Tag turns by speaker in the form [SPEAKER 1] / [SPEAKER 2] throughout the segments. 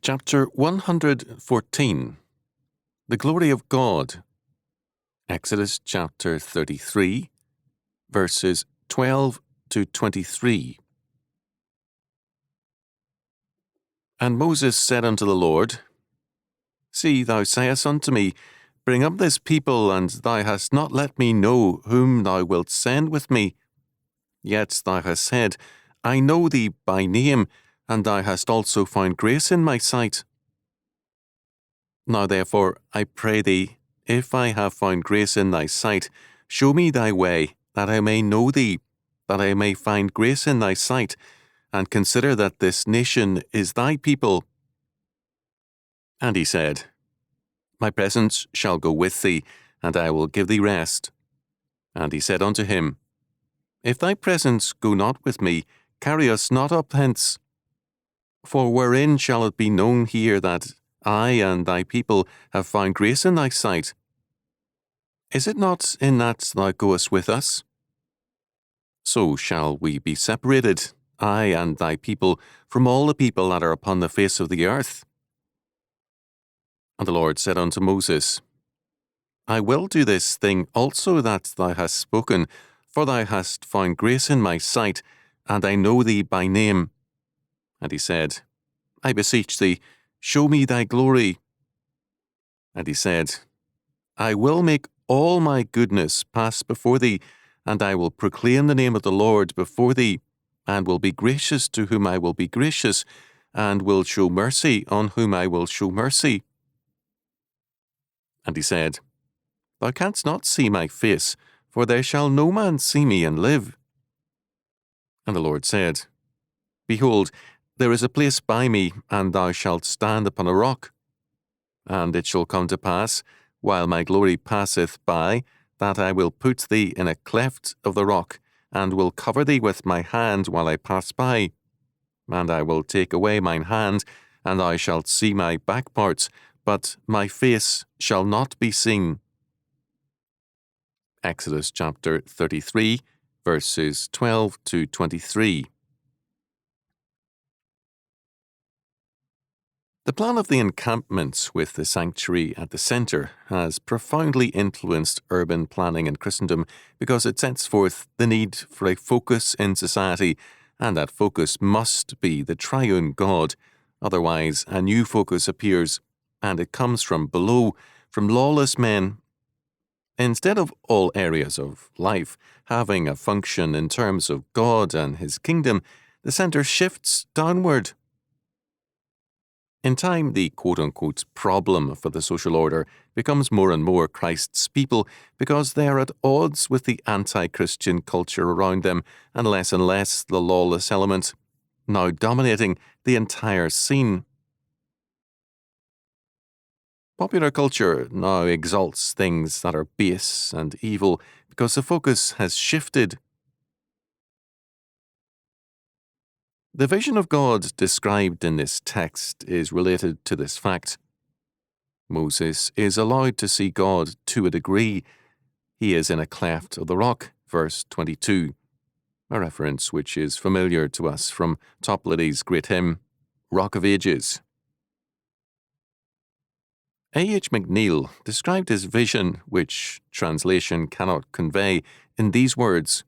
[SPEAKER 1] Chapter 114. The Glory of God. Exodus chapter 33, verses 12 to 23. And Moses said unto the Lord, See, thou sayest unto me, Bring up this people, and thou hast not let me know whom thou wilt send with me. Yet thou hast said, I know thee by name, and thou hast also found grace in my sight. Now therefore, I pray thee, if I have found grace in thy sight, show me thy way, that I may know thee, that I may find grace in thy sight, and consider that this nation is thy people. And he said, My presence shall go with thee, and I will give thee rest. And he said unto him, If thy presence go not with me, carry us not up hence. For wherein shall it be known here that I and thy people have found grace in thy sight? Is it not in that thou goest with us? So shall we be separated, I and thy people, from all the people that are upon the face of the earth. And the Lord said unto Moses, I will do this thing also that thou hast spoken, for thou hast found grace in my sight, and I know thee by name. And he said, I beseech thee, show me thy glory. And he said, I will make all my goodness pass before thee, and I will proclaim the name of the Lord before thee, and will be gracious to whom I will be gracious, and will show mercy on whom I will show mercy. And he said, Thou canst not see my face, for there shall no man see me and live. And the Lord said, Behold, there is a place by me, and thou shalt stand upon a rock. And it shall come to pass, while my glory passeth by, that I will put thee in a cleft of the rock, and will cover thee with my hand while I pass by. And I will take away mine hand, and thou shalt see my back parts, but my face shall not be seen. Exodus chapter 33, verses 12 to 23. The plan of the encampments with the sanctuary at the centre has profoundly influenced urban planning in Christendom because it sets forth the need for a focus in society, and that focus must be the triune God. Otherwise, a new focus appears, and it comes from below, from lawless men. Instead of all areas of life having a function in terms of God and His kingdom, the centre shifts downward. In time, the quote-unquote problem for the social order becomes more and more Christ's people because they are at odds with the anti-Christian culture around them and less the lawless element, now dominating the entire scene. Popular culture now exalts things that are base and evil because the focus has shifted. The vision of God described in this text is related to this fact. Moses is allowed to see God to a degree. He is in a cleft of the rock, verse 22, a reference which is familiar to us from Topladi's great hymn, Rock of Ages. A.H. McNeill described his vision, which translation cannot convey, in these words: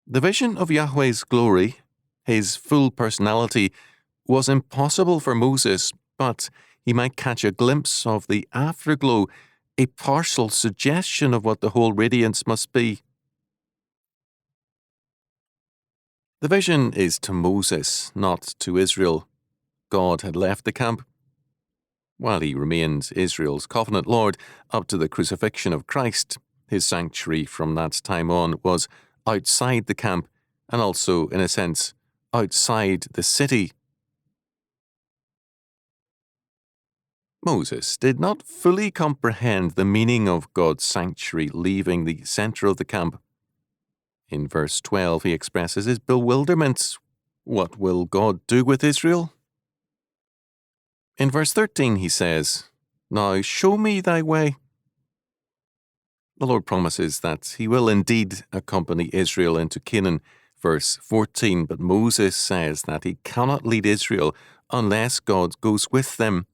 [SPEAKER 1] The vision of Yahweh's glory, His full personality, was impossible for Moses, but he might catch a glimpse of the afterglow, a partial suggestion of what the whole radiance must be. The vision is to Moses, not to Israel. God had left the camp. While he remained Israel's covenant Lord up to the crucifixion of Christ, his sanctuary from that time on was outside the camp, and also, in a sense, outside the city. Moses did not fully comprehend the meaning of God's sanctuary leaving the centre of the camp. In verse 12, he expresses his bewilderment. What will God do with Israel? In verse 13, he says, Now show me thy way. The Lord promises that he will indeed accompany Israel into Canaan, Verse 14, but Moses says that he cannot lead Israel unless God goes with them.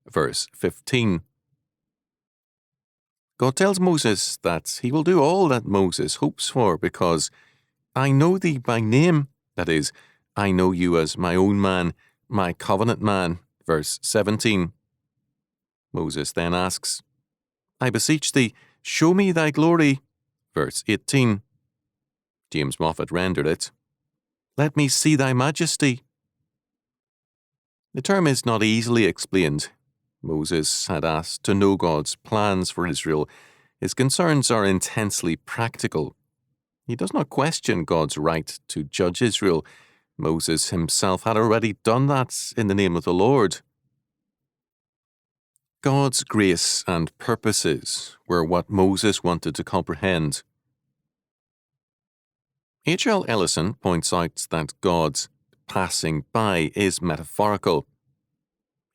[SPEAKER 1] Verse 15. God tells Moses that he will do all that Moses hopes for because I know thee by name, that is, I know you as my own man, my covenant man. Verse 17. Moses then asks, I beseech thee, show me thy glory. Verse 18. James Moffat rendered it, let me see thy majesty. The term is not easily explained. Moses had asked to know God's plans for Israel. His concerns are intensely practical. He does not question God's right to judge Israel. Moses himself had already done that in the name of the Lord. God's grace and purposes were what Moses wanted to comprehend. H.L. Ellison points out that God's passing by is metaphorical.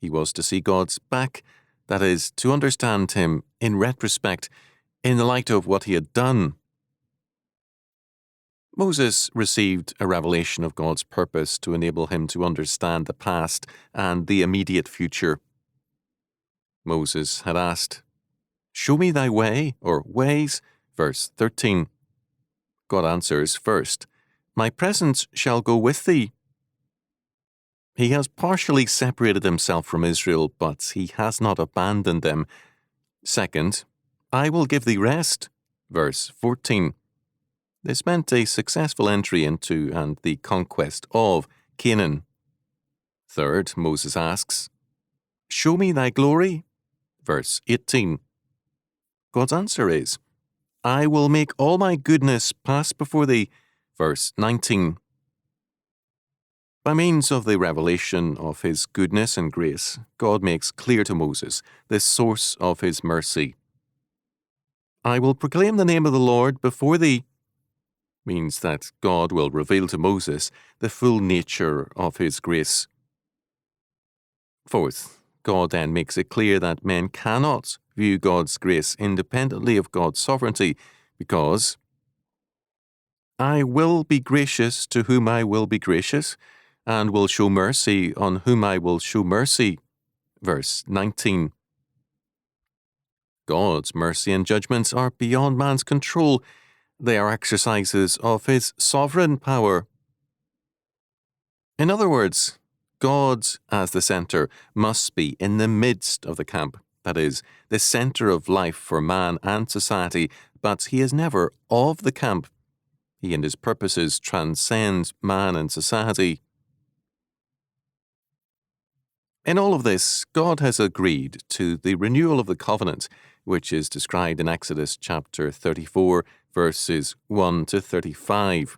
[SPEAKER 1] He was to see God's back, that is, to understand him in retrospect, in the light of what he had done. Moses received a revelation of God's purpose to enable him to understand the past and the immediate future. Moses had asked, show me thy way, or ways, verse 13. God answers first, my presence shall go with thee. He has partially separated himself from Israel, but he has not abandoned them. Second, I will give thee rest, verse 14. This meant a successful entry into and the conquest of Canaan. Third, Moses asks, show me thy glory, verse 18. God's answer is, I will make all my goodness pass before thee, verse 19. By means of the revelation of his goodness and grace, God makes clear to Moses the source of his mercy. I will proclaim the name of the Lord before thee means that God will reveal to Moses the full nature of his grace. Fourth, God then makes it clear that men cannot view God's grace independently of God's sovereignty because I will be gracious to whom I will be gracious, and will show mercy on whom I will show mercy. Verse 19. God's mercy and judgments are beyond man's control. They are exercises of his sovereign power. In other words, God, as the center, must be in the midst of the camp, that is, the center of life for man and society, but he is never of the camp. He and his purposes transcend man and society. In all of this, God has agreed to the renewal of the covenant, which is described in Exodus chapter 34, verses 1 to 35.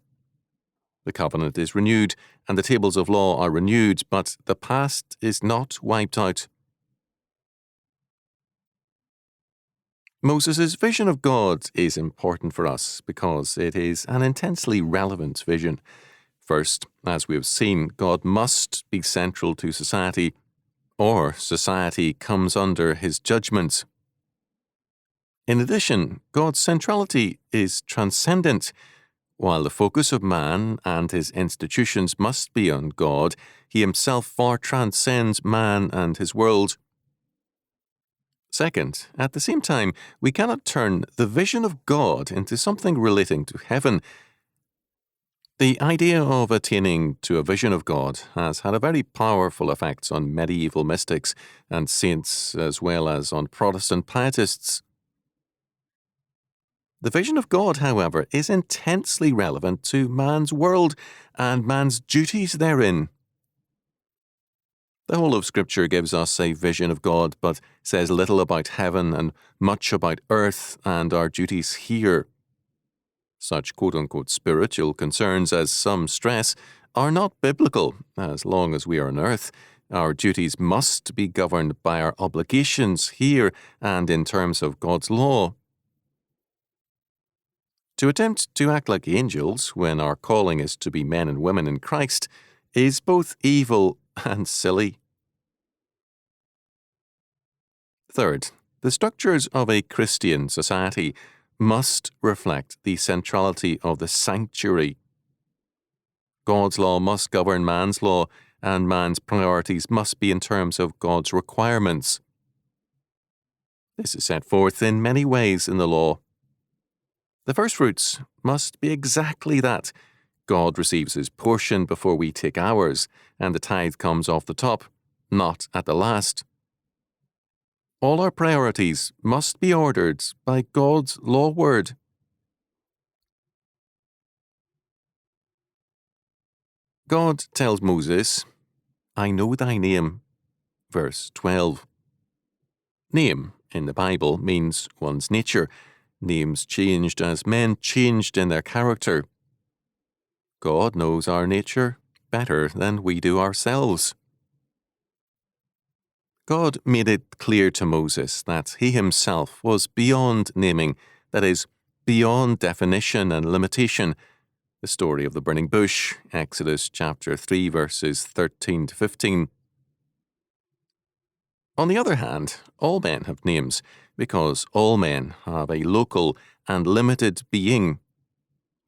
[SPEAKER 1] The covenant is renewed, and the tables of law are renewed, but the past is not wiped out. Moses' vision of God is important for us because it is an intensely relevant vision. First, as we have seen, God must be central to society, or society comes under his judgment. In addition, God's centrality is transcendent. While the focus of man and his institutions must be on God, he himself far transcends man and his world. Second, at the same time, we cannot turn the vision of God into something relating to heaven. The idea of attaining to a vision of God has had a very powerful effect on medieval mystics and saints as well as on Protestant pietists. The vision of God, however, is intensely relevant to man's world and man's duties therein. The whole of Scripture gives us a vision of God, but says little about heaven and much about earth and our duties here. Such quote-unquote spiritual concerns as some stress are not biblical. As long as we are on earth, our duties must be governed by our obligations here and in terms of God's law. To attempt to act like angels when our calling is to be men and women in Christ is both evil and silly. Third, the structures of a Christian society must reflect the centrality of the sanctuary. God's law must govern man's law, and man's priorities must be in terms of God's requirements. This is set forth in many ways in the law. The first fruits must be exactly that. God receives his portion before we take ours, and the tithe comes off the top, not at the last. All our priorities must be ordered by God's law word. God tells Moses, "I know thy name," verse 12. Name in the Bible means one's nature. Names changed as men changed in their character. God knows our nature better than we do ourselves. God made it clear to Moses that he himself was beyond naming, that is, beyond definition and limitation. The story of the burning bush, Exodus chapter 3, verses 13 to 15. On the other hand, all men have names, because all men have a local and limited being.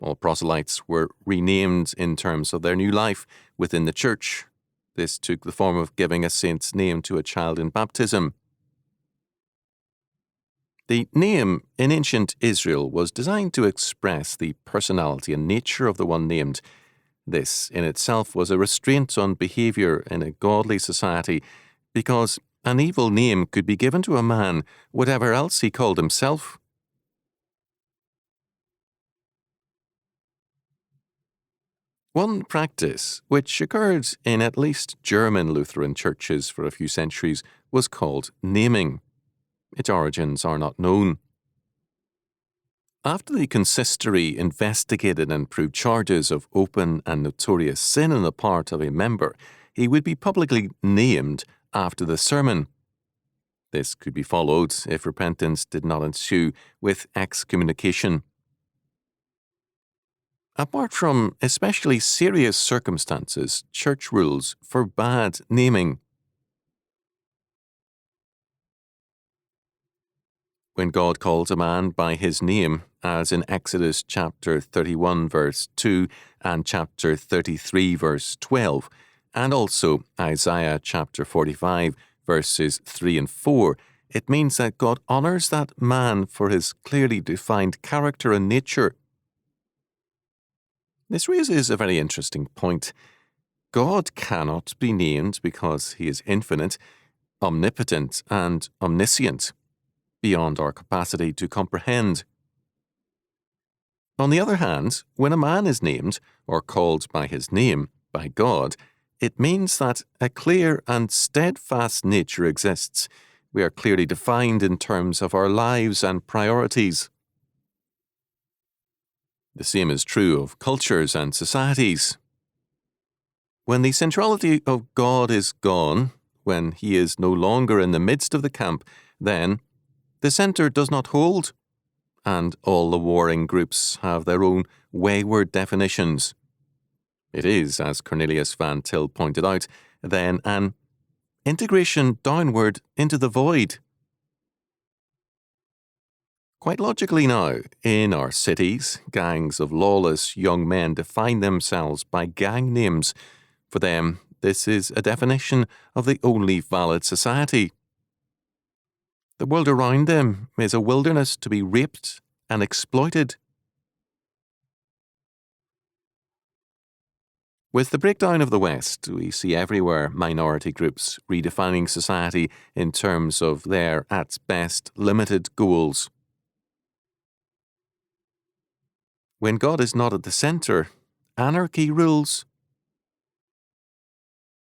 [SPEAKER 1] All proselytes were renamed in terms of their new life within the church. This took the form of giving a saint's name to a child in baptism. The name in ancient Israel was designed to express the personality and nature of the one named. This in itself was a restraint on behavior in a godly society, because an evil name could be given to a man, whatever else he called himself. One practice, which occurred in at least German Lutheran churches for a few centuries, was called naming. Its origins are not known. After the consistory investigated and proved charges of open and notorious sin on the part of a member, he would be publicly named after the sermon. This could be followed, if repentance did not ensue, with excommunication. Apart from especially serious circumstances, church rules forbade naming. When God calls a man by his name, as in Exodus chapter 31 verse 2 and chapter 33 verse 12, and also Isaiah chapter 45 verses 3 and 4, it means that God honors that man for his clearly defined character and nature. This raises a very interesting point. God cannot be named because he is infinite, omnipotent, and omniscient, beyond our capacity to comprehend. On the other hand, when a man is named, or called by his name, by God, it means that a clear and steadfast nature exists. We are clearly defined in terms of our lives and priorities. The same is true of cultures and societies. When the centrality of God is gone, when he is no longer in the midst of the camp, then the centre does not hold, and all the warring groups have their own wayward definitions. It is, as Cornelius Van Til pointed out, then an integration downward into the void. Quite logically now, in our cities, gangs of lawless young men define themselves by gang names. For them, this is a definition of the only valid society. The world around them is a wilderness to be raped and exploited. With the breakdown of the West, we see everywhere minority groups redefining society in terms of their, at best, limited goals. When God is not at the centre, anarchy rules.